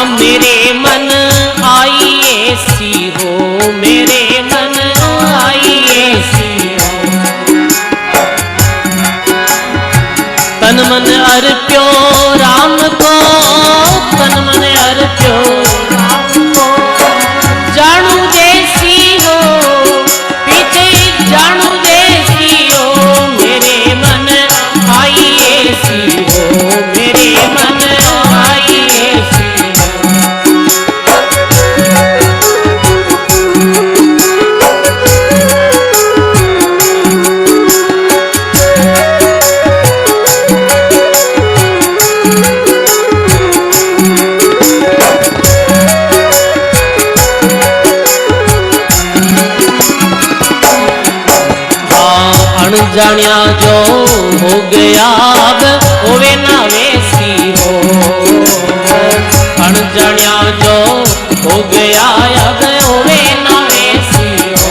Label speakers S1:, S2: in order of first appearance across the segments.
S1: मेरे मन आई ऐसी हो, मेरे मन आई ऐसी हो। तन मन अर्प्यो राम को, तन मन अर्प्यो राम को। जानू जैसी हो पीछे जानू जैसी हो, मेरे मन आई ऐसी हो, मेरे मन आई ऐसी हो। अनजानिया जो हो गया अब होवे ना वैसी हो। अनजानिया जो हो गया अब होवे ना वैसी हो,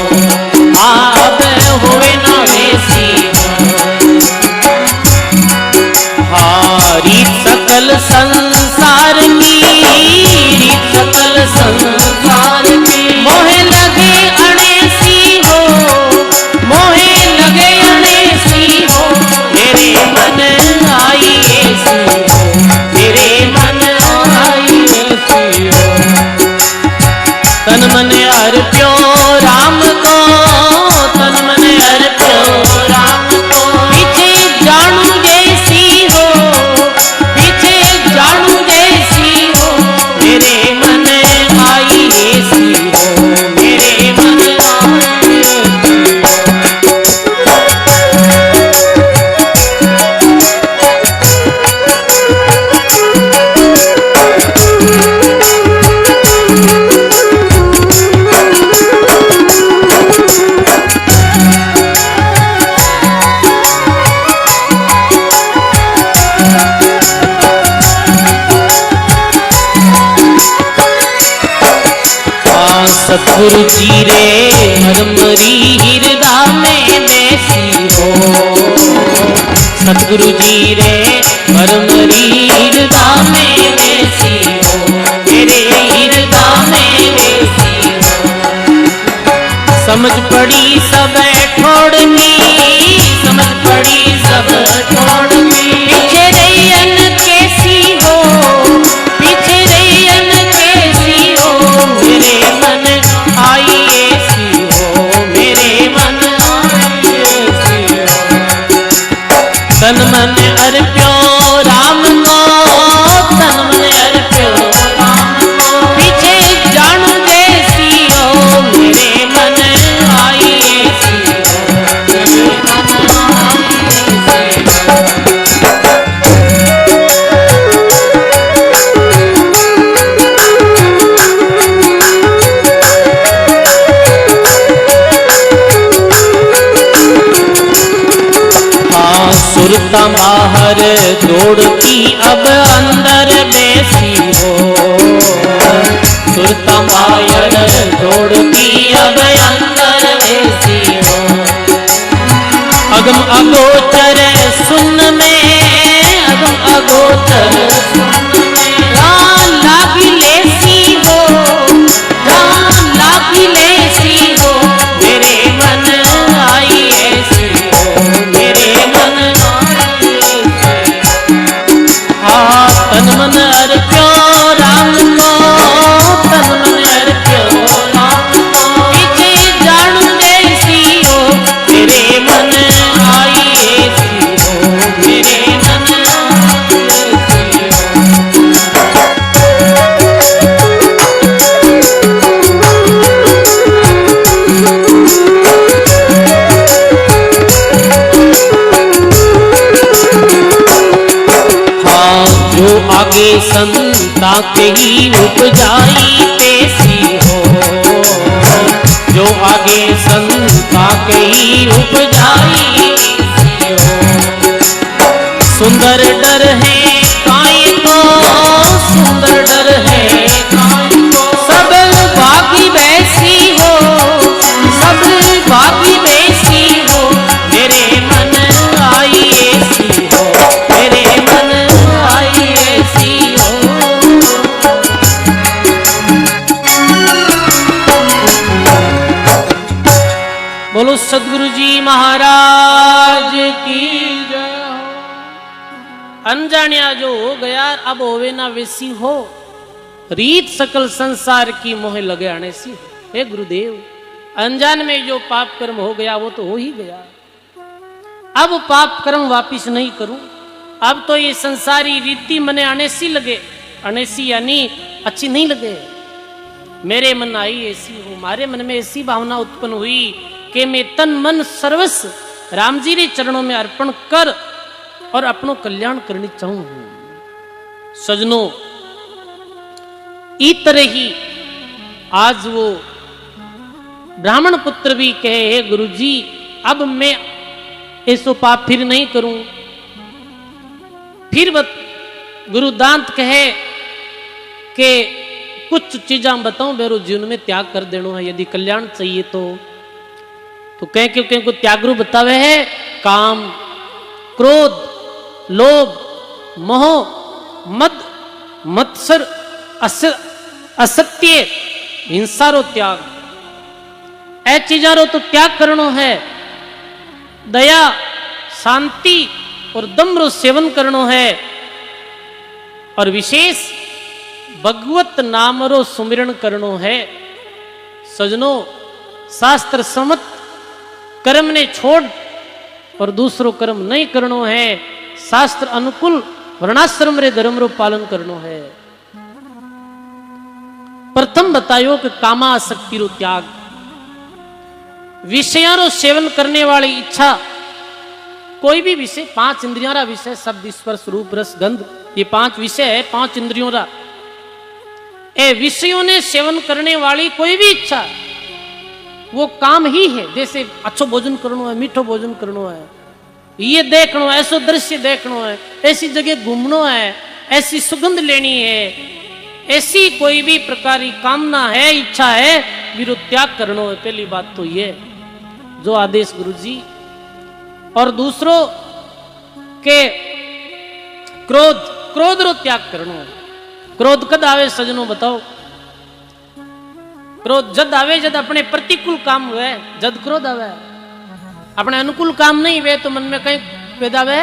S1: अब होवे ना वैसी हो। रीत सकल संसार की, रीत सकल संसार की। मोहे लगे अणेसी हो, मोहे लगे अणेसी हो, मेरे मन आई ऐसी हो, मेरे मन आई ऐसी हो। तन मन अर्प्यो राम को, तन मन अर्प्यो राम को। पीछे जानू जैसी हो, पीछे जानू जैसी हो, मेरे मन आई ऐसी हो, मेरे मन आई ऐसी हो। सतगुरु जी रे मरमरी हृदय में बैसी हो। सतगुरु जी रे मरमरी हृदय में बैसी हो, मेरे हृदय में बैसी हो। समझ पड़ी सब ठोड़ की, समझ पड़ी सब ठोड़ की। पीछे रैयन कैसी हो, पीछे रैयन कैसी हो, मेरे मन आई ऐसी हो, मेरे मन आई ऐसी हो। तन मन अर्प्यो राम को, तन मन अर्प्यो राम को। पीछे जानू जैसी हो, मेरे मन आई ऐसी हो, मेरे मन आई ऐसी हो। सुरता बाहर दौड़ती अब अंदर बैसी हो। सुरता बाहर दौड़ती अब अंदर बैसी हो। अगम अगोचर सुन में, अगम अगोचर सुन में। रान लागी लेसी हो, रान लागी लेसी हो, मेरे मन आई ऐसी हो, मेरे मन तन मन अर्प्यो राम को, तन मन अर्प्यो राम को। पीछे जानू जैसी हो, मेरे मन आई ऐसी हो, मेरे मन आई ऐसी हो। जो आगे संता के ही उपजाई तैसी हो, जो आगे संता के ही उपजाई तैसी हो। सुंदर डर है काई को, सुंदर डर है काई को। सब बाकी वैसी हो, सब बाकी वैसी हो, मेरे मन आई ऐसी हो, मेरे मन आई ऐसी हो। सदगुरु जी महाराज की जय हो। अनजानिया जो हो गया अब होवे ना वैसी हो, रीत सकल संसार की मोह लगे आने सी। हे गुरुदेव, अनजान में जो पाप कर्म हो गया वो तो हो ही गया, अब पाप कर्म वापिस नहीं करूं। अब तो ये संसारी रीति मने आने सी लगे, आने सी यानी अच्छी नहीं लगे। मेरे मन आई ऐसी हो, हमारे मन में ऐसी भावना उत्पन्न हुई कि मैं तन मन सर्वस्व राम जी के चरणों में अर्पण कर और अपनो कल्याण करनी चाहूं। सजनों, इस तरह ही आज वो ब्राह्मण पुत्र भी कहे, हे गुरु जी अब मैं ऐसो पाप फिर नहीं करूं। फिर गुरु दांत कहे कि कुछ चीजा बताऊं मेरे जीवन में त्याग कर देना है यदि कल्याण चाहिए तो कह क्यों को त्यागरू बतावे है काम, क्रोध, लोभ, मोह, मद, मत्सर, असत्य, हिंसा रो त्याग। ए चीजा रो तो त्याग करनो है। दया, शांति और दम रो सेवन करनो है। और विशेष भगवत नाम रो सुमिरण करनो है। सजनों, शास्त्र सम्मत कर्म ने छोड़ और दूसरो कर्म नहीं करनो है। शास्त्र अनुकूल वर्णाश्रम रे धर्म रो पालन करनो है। प्रथम बतायो कि कामासक्ति रो त्याग। विषयों रो सेवन करने वाली इच्छा, कोई भी विषय, 5 इंद्रियों रा विषय, शब्द, स्पर्श, रूप, रस, गंध, ये 5 विषय है, 5 इंद्रियों रा। ए विषयों ने सेवन करने वाली कोई भी इच्छा वो काम ही है। जैसे अच्छो भोजन करना है, मीठो भोजन करना है, ये देखना है, ऐसा दृश्य देखना है, ऐसी जगह घूमना है, ऐसी सुगंध लेनी है, ऐसी कोई भी प्रकार की कामना है, इच्छा है, विरोध त्याग करना है। पहली बात तो ये जो आदेश गुरु जी। और दूसरों के क्रोध रो त्याग करना है। क्रोध कद आवे सजनों बताओ? क्रोध जद आवे जद अपने प्रतिकूल काम हुए, जद क्रोध आवे। अपने अनुकूल काम नहीं हुए तो मन में कहीं पैदा हुए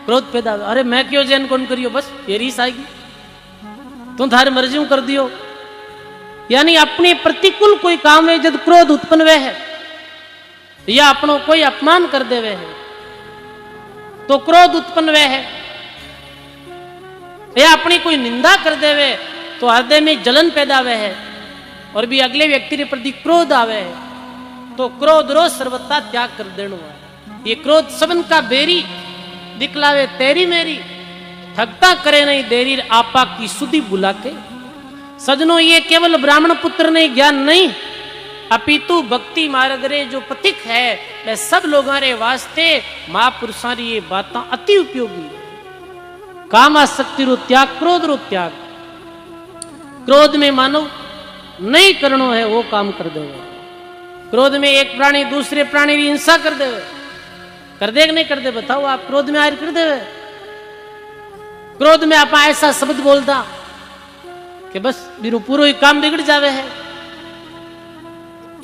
S1: क्रोध पैदा हुए। अरे मैं क्यों जैन कौन करियो, बस ये रीस आएगी, तुम थारे मर्जी कर दियो। यानी अपने प्रतिकूल कोई काम है जद क्रोध उत्पन्न हुए है, या अपनों कोई अपमान कर देवे है तो क्रोध उत्पन्न हुए है, या अपनी कोई निंदा कर देवे तो हृदय में जलन पैदा हुए है, और भी अगले व्यक्ति के प्रति क्रोध आवे है तो क्रोध रो सर्वथा त्याग कर देना है। ये क्रोध सबन का बेरी, दिखलावे तेरी मेरी, ठगता करे नहीं देरी, आपा की सुधि बुला के। सजनों, ये केवल ब्राह्मण पुत्र ने ज्ञान नहीं, अपितु भक्ति मार्ग रे जो पथिक है वह सब लोगों रे वास्ते महापुरुषों री ये बातें अति उपयोगी है। कामासक्ति रो त्याग, क्रोध रो त्याग। क्रोध में मानव नहीं करनो है वो काम कर देवे। क्रोध में एक प्राणी दूसरे प्राणी की हिंसा कर देवे, कर दे नहीं कर दे बताओ? आप क्रोध में आयर कर देवे। क्रोध में आप ऐसा शब्द बोलता कि बस मेरू पूरा ही काम बिगड़ जावे है।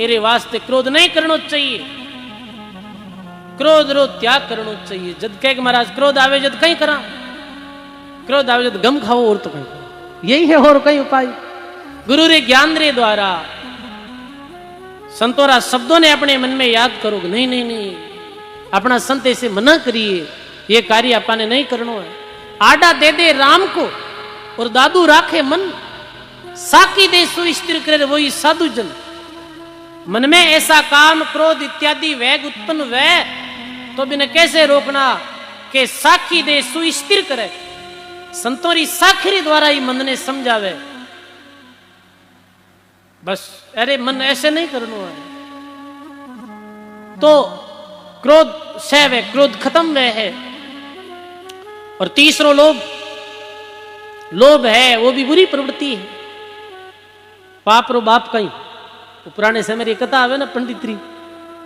S1: एरे वास्ते क्रोध नहीं करना चाहिए, क्रोध रो त्याग करना चाहिए। जद कह महाराज क्रोध आवे जद कहीं करा, क्रोध आवे जद गम खाओ और तो कहीं करो, यही है और कहीं उपाय। गुरु रे ज्ञान रे द्वारा संतोरा शब्दों ने अपने मन में याद करो। नहीं नहीं नहीं, अपना संत ऐसे मना करिए, ये कार्य अपने नहीं करना है। आडा दे दे राम को और दादू राखे मन, साकी दे सु स्थिर करे वही साधु जन। मन में ऐसा काम, क्रोध इत्यादि वेग उत्पन्न वे तो बिना कैसे रोकना कि साखी दे सुस्थिर करे। संतोरी साखरी द्वारा ही मन ने समझावे। बस अरे मन ऐसे नहीं करना है तो क्रोध सह वे, क्रोध खत्म वे है। और तीसरो लोभ, लोभ है वो भी बुरी प्रवृत्ति है। पाप रो बाप कहीं पुराने समय री कथा आवे ना पंडितरी,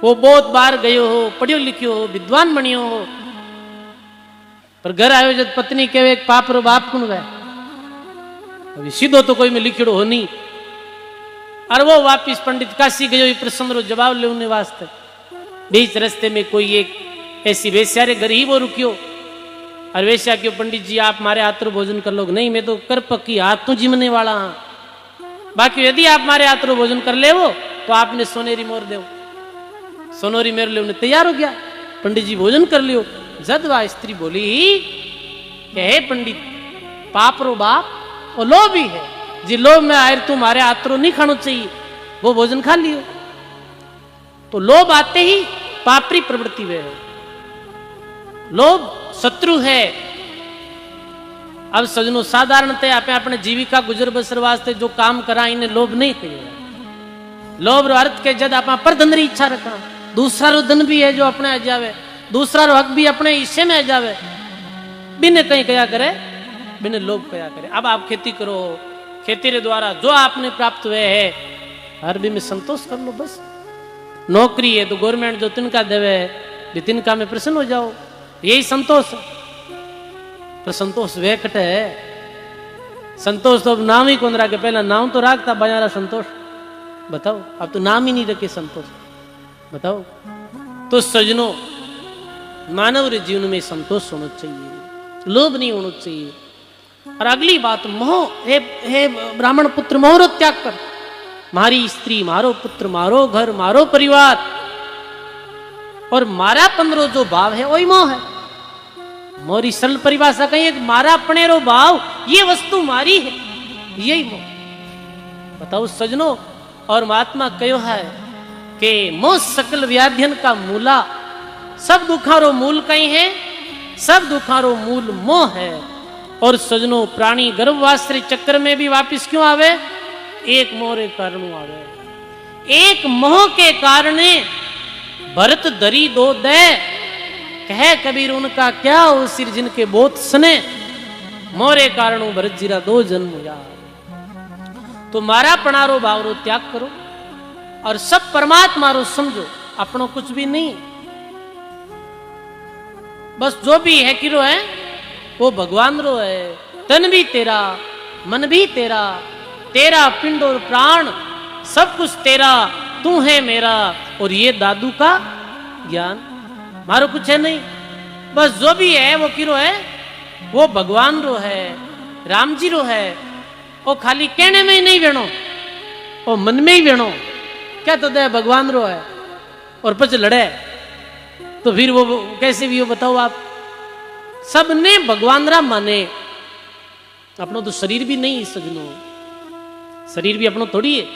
S1: वो बहुत बार गयो हो, पढ़ियो लिखियो हो, विद्वान बनियो हो, पर घर आयो जब पत्नी कहे पाप रो बाप कौन वे, अभी सीधो तो कोई में लिखियो हो नहीं। और वो वापिस पंडित काशी गयो प्रसंग रो जवाब लेने वास्ते, बीच रास्ते में कोई एक ऐसी वेश्या रे गरीब हो रुकियो और वेश्या क्यों पंडित जी आप मारे हाथों भोजन कर लो। नहीं मैं तो कर पक्की हाथ तो जिमने वाला हाँ, बाकी यदि आप मारे हाथों भोजन कर ले वो तो आपने सोनेरी मोर दे। सोनेरी मोर ले तैयार हो गया, पंडित जी भोजन कर लियो। जद वह स्त्री बोली कि हे पंडित पाप रो बाप वो लोभ ही है जी, लोभ में आयर तुम्हारे हाथों नहीं खाना चाहिए, वो भोजन खा लियो। तो लोभ आते ही पापरी प्रवृत्ति वे है, लोभ शत्रु है। अब सजनों साधारणतः आप अपने जीविका गुजर बसर वास्ते जो काम करा इन्हें लोभ नहीं कहिए। लोभ रो अर्थ के जद आप पर धन री इच्छा रखना, दूसरा रो धन भी है जो अपने आ जावे, दूसरा रो हक भी अपने हिस्से में आ जावे, बिन कहीं कया करे, बिन लोभ कया करे। अब आप खेती करो, खेती के द्वारा जो आपने प्राप्त हुए है हर भी में संतोष कर लो बस। नौकरी है तो गवर्नमेंट जो तिनका देवे तिनका में प्रसन्न हो जाओ, यही संतोष। पर संतोष वे कटे है, संतोष तो अब नाम ही कौन रखे, पहला नाम तो रखता बजारा संतोष, बताओ अब तो नाम ही नहीं रखे संतोष, बताओ। तो सजनों मानव रे जीवन में संतोष होना चाहिए, लोभ नहीं होना चाहिए। और अगली बात मोह, हे ब्राह्मण पुत्र मोह रो त्याग कर, मारी स्त्री मारो पुत्र मारो घर मारो परिवार और मारा पंद्रो जो भाव है वही मोह है। मोरी सरल परिभाषा कही एक मारा अपने रो भाव ये वस्तु मारी है, यही मोह। बताओ सजनों, और महात्मा कहो है कि मोह सकल व्याध्यन का मूला, सब दुखारो मूल कहीं है, सब दुखारो मूल मोह है। और सजनों प्राणी गर्भवास्त्री चक्र में भी वापिस क्यों आवे, एक मोह के कारण आवे। एक मोह के कारण भरत धरी दो दे, कह कबीर उनका क्या हो सिर जिनके बोत सने, मोरे कारण भरत जीरा दो जन्म यार। तो मारा पणारो भावरो त्याग करो और सब परमात्मा रो समझो, अपनो कुछ भी नहीं, बस जो भी है किरो है वो भगवान रो है। तन भी तेरा मन भी तेरा, तेरा पिंड और प्राण सब कुछ तेरा, तू है मेरा और ये दादू का ज्ञान, मारो कुछ है नहीं। बस जो भी है वो किरो है, वो भगवान रो है, राम जी रो है। वो खाली कहने में ही नहीं वेणो, वो मन में ही वेणो, क्या तो दे भगवान रो है और पच लड़े तो फिर वो कैसे भी हो बताओ आप। सबने भगवान राम माने, अपनो तो शरीर भी नहीं सजनो, शरीर भी अपनो थोड़ी है,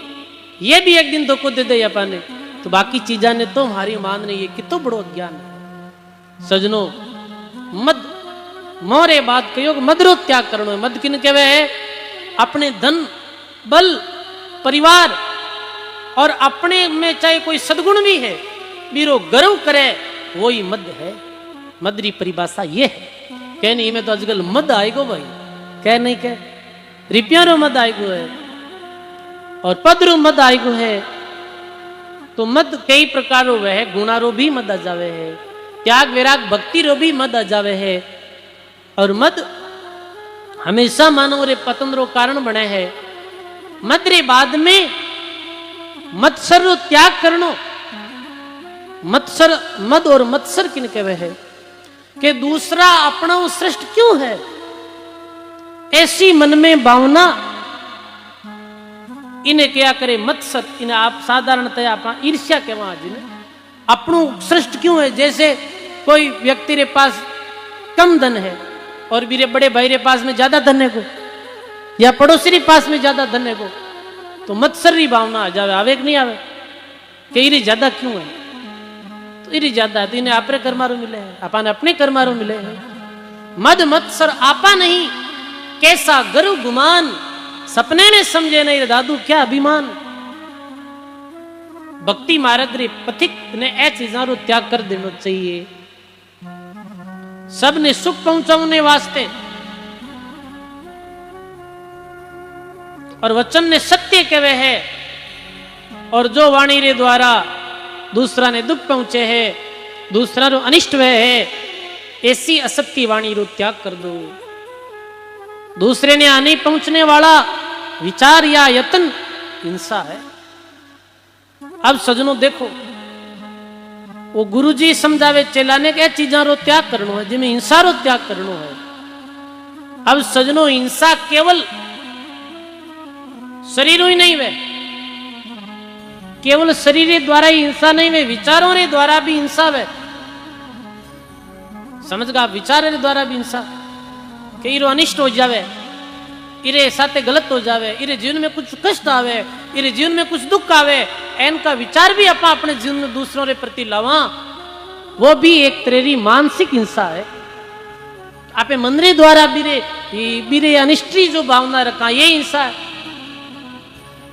S1: ये भी एक दिन धोखो दे दे अपन तो बाकी चीजा ने तो हमारी मान नहीं है। कितो बड़ो ज्ञान है सजनो। मद मोरे बात कहो मद रो त्याग करनो है। मद किन कहवे है, अपने धन बल परिवार और अपने में चाहे कोई सद्गुण भी है बीरो गर्व करे वही मद है। मद री परिभाषा ये है, कह नहीं में तो आजकल मद आएगो भाई, कह नहीं कह रिपिया रो मद आएगो है और पद रो मद आएगो है। तो मद कई प्रकार रो है, गुणा रो भी मद आ जावे है, त्याग वैराग भक्ति रो भी मद आ जावे है। और मद हमेशा मानव रे पतन रो कारण बने है। मद रे बाद में मत्सर रो त्याग करनो। मत्सर मद और मत्सर किन कहवे है कि दूसरा अपना श्रेष्ठ क्यों है, ऐसी मन में भावना इन्हें क्या करे मत्सर। इन्हें आप साधारणतया आप ईर्ष्या कहवा जिन्हें अपनू श्रेष्ठ क्यों है। जैसे कोई व्यक्ति रे पास कम धन है और मेरे बड़े भाई रे पास में ज्यादा धन है को, या पड़ोसी रे पास में ज्यादा धन है को, तो मत्सर री भावना आ जावे, आवे कि नहीं आवे कि इरी ज्यादा क्यों है, तो इरी ज्यादा है तो इन्हें आपरे कर्मारो मिले है, अपन अपने कर्मारो मिले है। मद मत्सर आपा नहीं, कैसा गर्व गुमान, सपने में समझे नहीं दादू क्या अभिमान। भक्ति मार्ग रे पथिक ने ए चीजा रो त्याग कर देना चाहिए। सबने सुख पहुंचाने वास्ते और वचन ने सत्य कहवे है, और जो वाणी रे द्वारा दूसरा ने दुख पहुंचे है, दूसरा रो अनिष्ट वे है, ऐसी असत्य वाणी रो त्याग कर दो। दूसरे ने आने पहुंचने वाला विचार या यत्न हिंसा है। अब सजनों देखो वो गुरुजी समझावे चेला ने कि चीजा रो त्याग करनो है, जिमें हिंसा रो त्याग करनो है। अब सजनो हिंसा केवल शरीरों ही नहीं वे, केवल शरीर द्वारा ही हिंसा नहीं वे, विचारों रे द्वारा भी हिंसा वे। समझ गा, विचार रे द्वारा भी हिंसा, कि इरो अनिष्ट हो जावे, इरे साथे गलत हो जावे, इरे जीवन में कुछ कष्ट आवे, इरे जीवन में कुछ दुख आवे, इनका विचार भी अपा अपने जीवन में दूसरों रे प्रति लावा, वो भी एक तरह की मानसिक हिंसा है। आपे मन रे द्वारा बीरे अनिष्टी जो भावना रखा, ये हिंसा है।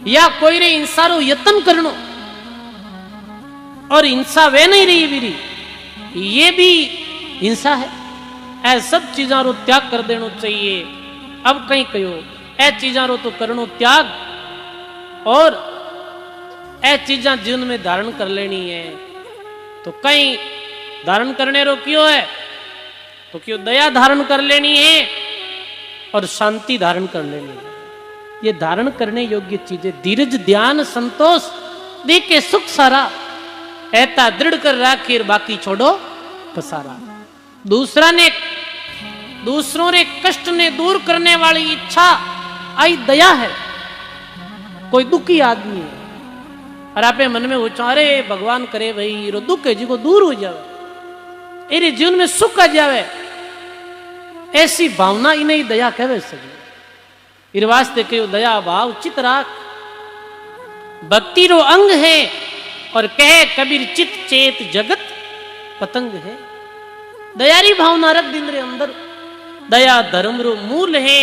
S1: या कोई रे हिंसा रो यत्न करनो और हिंसा वे नहीं रही बीरी, ये भी हिंसा है। ऐ सब चीजा रो त्याग कर देनो चाहिए। अब कहीं कहो ऐ चीजा रो तो करनो त्याग, और ऐ चीजा जीवन में धारण कर लेनी है। तो कहीं धारण करने रो क्यों है, तो क्यों दया धारण कर लेनी है और शांति धारण कर लेनी है। ये धारण करने योग्य चीजें, धीरज ध्यान संतोष देखे सुख सारा, ऐता दृढ़ कर राखिर बाकी छोड़ो पसारा। दूसरों रे कष्ट ने दूर करने वाली इच्छा आई दया है। कोई दुखी आदमी है और आपे मन में उच्चा, अरे भगवान करे भाई रो दुख है जी को दूर हो जावे, इरे जीवन में सुख आ जावे, ऐसी भावना इन्हें दया कहवे सके। इर वास्ते कहो दया भाव चित राख, भक्ति रो अंग है, और कहे कबीर चित चेत जगत पतंग है। दयारी भावना रख दिन रे अंदर, दया धर्म रो मूल है,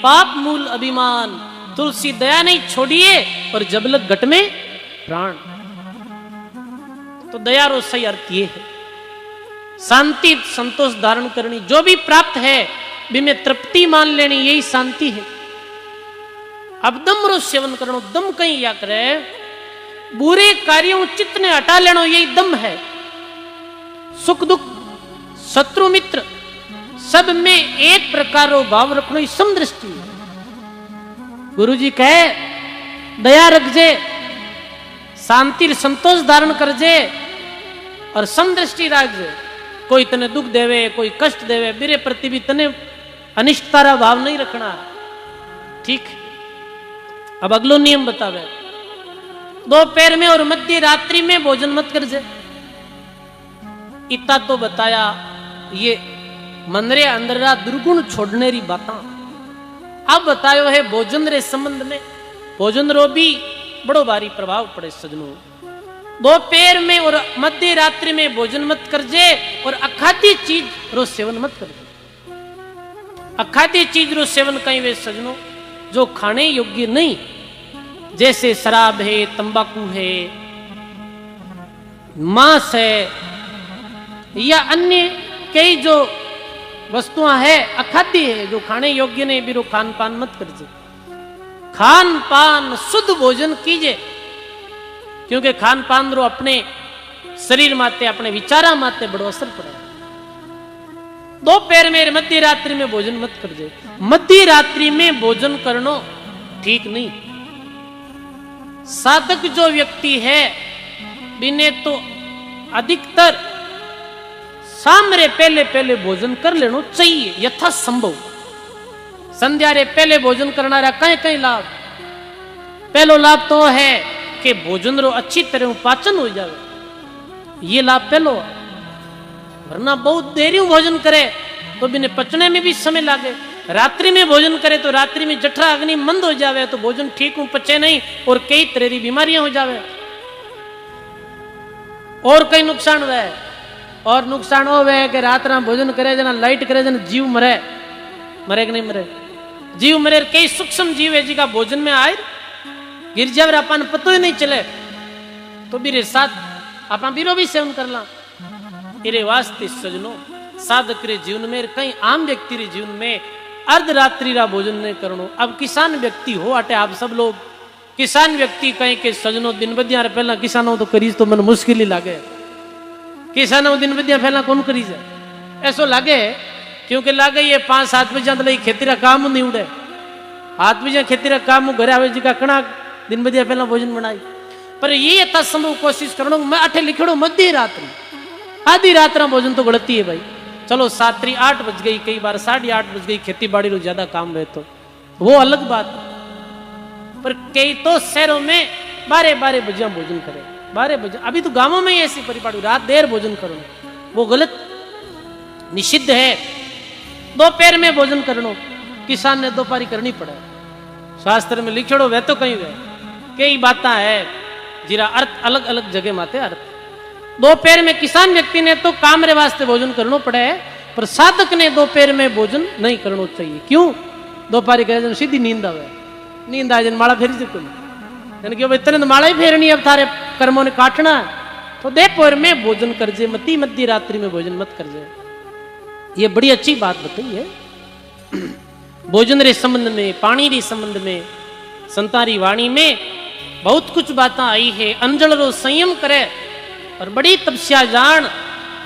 S1: पाप मूल अभिमान। तुलसी दया नहीं छोड़िए और जबलक घट में प्राण। तो दया रो सही अर्थ ये है, शांति संतोष धारण करनी, जो भी प्राप्त है बिमे तृप्ति मान लेनी, यही शांति है। अब दम रो सेवन करनो, दम कहीं या करे, बुरे कार्यों चित्त ने हटा लेनो, यही दम है। सुख दुख शत्रु मित्र सब में एक प्रकार रो भाव रखनो, समदृष्टि। गुरु जी कहे दया रख जे, शांति संतोष धारण कर जे और समदृष्टि राख जे। कोई तने दुख देवे, कोई कष्ट देवे, मेरे प्रति भी तने अनिष्टता भाव नहीं रखना, ठीक। अब अगलो नियम बतावे, दोपहर में और मध्य रात्रि में भोजन मत कर जे। इतना तो बताया, ये मन रे अंदर दुर्गुण छोड़ने री बात। अब बतायो है भोजन रे संबंध में, भोजन रो भी बड़ो भारी प्रभाव पड़े सजनों। दोपहर में और मध्य रात्रि में भोजन मत कर जे, और अखाद्य चीज रो सेवन मत कर जे। अखाद्य चीज रो सेवन कहीं वे सजनों जो खाने योग्य नहीं, जैसे शराब है, तंबाकू है, मांस है, या अन्य कई जो वस्तुएं है अखाद्य है, जो खाने योग्य नहीं, बिरो खान पान मत करजे। खान पान शुद्ध भोजन कीजिए, क्योंकि खान पान रो अपने शरीर माते, अपने विचारा माते बड़ो असर पड़े। दोपहर में मध्य रात्रि में भोजन मत करजे। मध्य रात्रि में भोजन करनो ठीक नहीं। साधक जो व्यक्ति है बिने तो अधिकतर शाम रे पहले भोजन कर लेनो चाहिए यथा संभव। संध्या रे पहले भोजन करना रहा कहीं कहीं लाभ। पहलो लाभ तो है कि भोजन रो अच्छी तरह पाचन हो जाए, ये लाभ पहलो। वरना बहुत देरी भोजन करे तो बिने पचने में भी समय लागे। रात्रि में भोजन करे तो रात्रि में जठरा अग्नि मंद हो जावे, तो भोजन ठीक पचे नहीं और कई तरह की बीमारियां हो जावे, और कई नुकसान हुआ है। और नुकसान हो गए कि रात ना भोजन करे जना लाइट करे जना जीव मरे, मरे कि नहीं मरे, जीव मरे। कई सूक्ष्म जीव है जी का भोजन में आए गिर जावे, अपन पतो ही नहीं चले, तो बीरे साथ अपन बीरो भी सेवन कर ला। इरे वास्ते सजनो साधक रे जीवन में, कई आम व्यक्ति रे जीवन में अर्धरात्रि रा भोजन नहीं करनो। अब किसान व्यक्ति हो अटे आप सब लोग किसान व्यक्ति कहीं के सजनो दिन बदिया पहला किसानों तो करीज तो मन मुश्किल ही लागे। किसानों दिन बदिया पहला कौन करीज है ऐसो लागे, क्योंकि लागे ये 5-7 बजे तो खेती रा काम नहीं उड़े। 7 बजे खेती रा काम घर आवे जी का कणा दिन बदिया पहला भोजन बनाई। पर ये यथा संभव कोशिश करो। मैं अठे लिखड़ो मध्य रात्रि आधी रात रा भोजन तो गलती है भाई। चलो 7-8 बज गई, कई बार 8:30 बज गई, खेती बाड़ी रो ज्यादा काम रहे तो वो अलग बात है। पर कई तो शहरों में 12 बजे भोजन करे, 12 बजे। अभी तो गांवों में ही ऐसी परिपाटी, रात देर भोजन करो, वो गलत निषिद्ध है। दोपहर में भोजन करनो, किसान ने दोपहरी करनी पड़े, शास्त्र में लिखड़ो वह तो कहीं वह कई बातें है जिरा अर्थ अलग अलग जगह माते अर्थ। दोपहर में किसान व्यक्ति ने तो काम रे वास्ते भोजन करनो पड़े, पर साधक ने दोपहर में भोजन नहीं करना चाहिए। क्यों? दोपहरी करे सीधी नींद आवे, नींद आ जाए माला फेरी से यानी कि इतने माला ही फेरनी, अब थारे कर्मों ने काटना, तो दोपहर में भोजन कर जे, मध्य रात्रि में भोजन मत कर जे। ये बड़ी अच्छी बात बताई है भोजन रे संबंध में, पानी रे संबंध में। संतारी वाणी में बहुत कुछ बातें आई है। अंजल रो संयम करे और बड़ी तपस्या जान,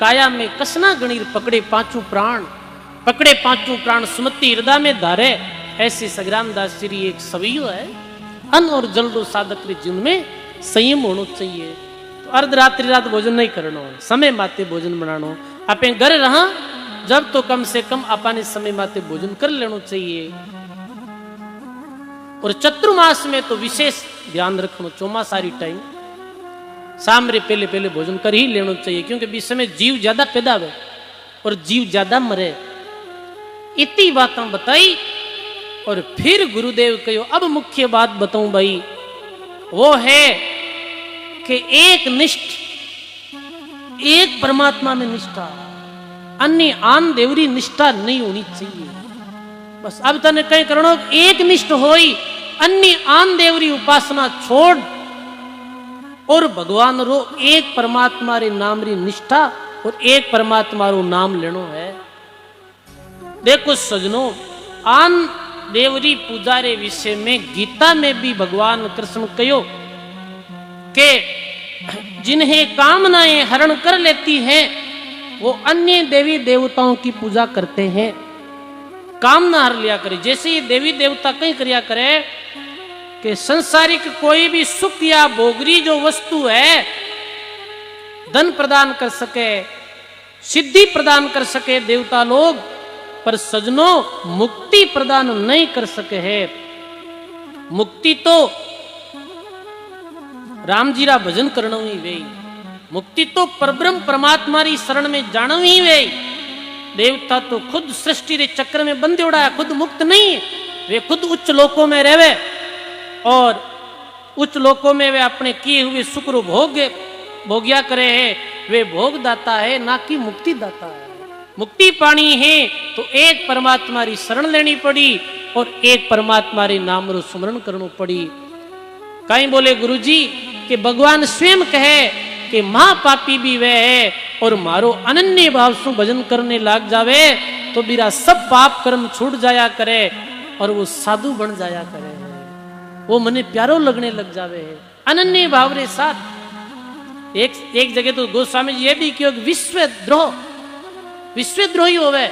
S1: काया में कसना गणीर पकड़े पांचों प्राण, पकड़े पांचों प्राण सुमति हृदय में धारे। ऐसे सग्राम दास श्री एक सवैयो है। अन्न और जल रो साधक के जीवन में संयम होना चाहिए। तो अर्धरात्रि रात भोजन नहीं करना, समय माते भोजन बनानो। आपे घर रहा जब तो कम से कम अपने समय माते भोजन कर लेना चाहिए। और चतुर्मास में तो विशेष ध्यान रखना, चौमासारी टाइम शाम रे पहले पहले भोजन कर ही लेना चाहिए, क्योंकि इस समय जीव ज्यादा पैदा हुए और जीव ज्यादा मरे। इतनी बातें बताई और फिर गुरुदेव कहो अब मुख्य बात बताऊं भाई, वो है कि एक निष्ठ, एक परमात्मा में निष्ठा, अन्य आन देवरी निष्ठा नहीं होनी चाहिए। बस अब तने कहीं करो एक निष्ठ होई, अन्य आन देवरी उपासना छोड़ और भगवान रो एक परमात्मा रे नाम री निष्ठा और एक परमात्मा रो नाम लेनो है। देखो सजनों, आन देवरी पूजा रे विषय में गीता में भी भगवान कृष्ण कहो कि जिन्हें कामनाएं हरण कर लेती हैं वो अन्य देवी देवताओं की पूजा करते हैं। कामना हर लिया करे, जैसे ये देवी देवता कहीं करिया करे कि संसारिक कोई भी सुख या भोगरी जो वस्तु है धन प्रदान कर सके, सिद्धि प्रदान कर सके देवता लोग, पर सजनों मुक्ति प्रदान नहीं कर सके है। मुक्ति तो राम जी रा भजन करना ही वे, मुक्ति तो परब्रह्म परमात्मा री शरण में जाना ही वे। देवता तो खुद सृष्टि रे चक्र में बंधे उड़ा है, खुद मुक्त नहीं है, वे खुद उच्च लोकों में रहवे और उच्च लोकों में वे अपने किए हुए सुख रो भोग्या करे है। वे भोग दाता है, ना कि मुक्ति दाता है। मुक्ति पानी है तो एक परमात्मा री शरण लेनी पड़ी और एक परमात्मा रे नाम रो सुमरण करनो पड़ी। कहीं बोले गुरुजी कि भगवान स्वयं कहे कि महापापी भी वह है और मारो अनन्य भाव से भजन करने लाग जावे तो मेरा सब पाप कर्म छूट जाया करे और वो साधु बन जाया करे, वो मने प्यारो लगने लग जावे है अनन्य भाव रे साथ। एक जगह तो गोस्वामी जी ये भी कि विश्वद्रोही होवे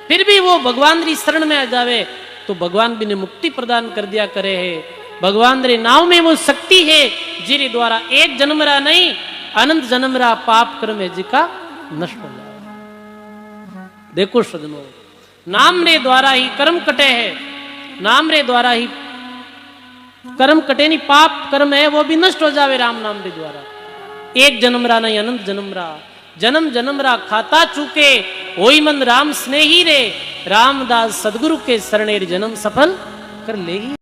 S1: फिर भी वो भगवान री शरण में आ जावे तो भगवान भी ने मुक्ति प्रदान कर दिया करे है। भगवान रे नाव में वो शक्ति है जिरे द्वारा एक जन्म रा नहीं अनंत जन्म रा पाप कर्म है जिका नष्ट हो जाए। देखो सजनों, नाम रे द्वारा ही कर्म कटे है, नाम रे द्वारा ही कर्म कटे नहीं, पाप कर्म है वो भी नष्ट हो जावे राम नाम रे द्वारा। एक जन्म रा नहीं अनंत जन्म रा, जन्म जन्म रा खाता चूके होई मन राम स्नेही रे, रामदास सदगुरु के शरणेर जन्म सफल कर लेगी।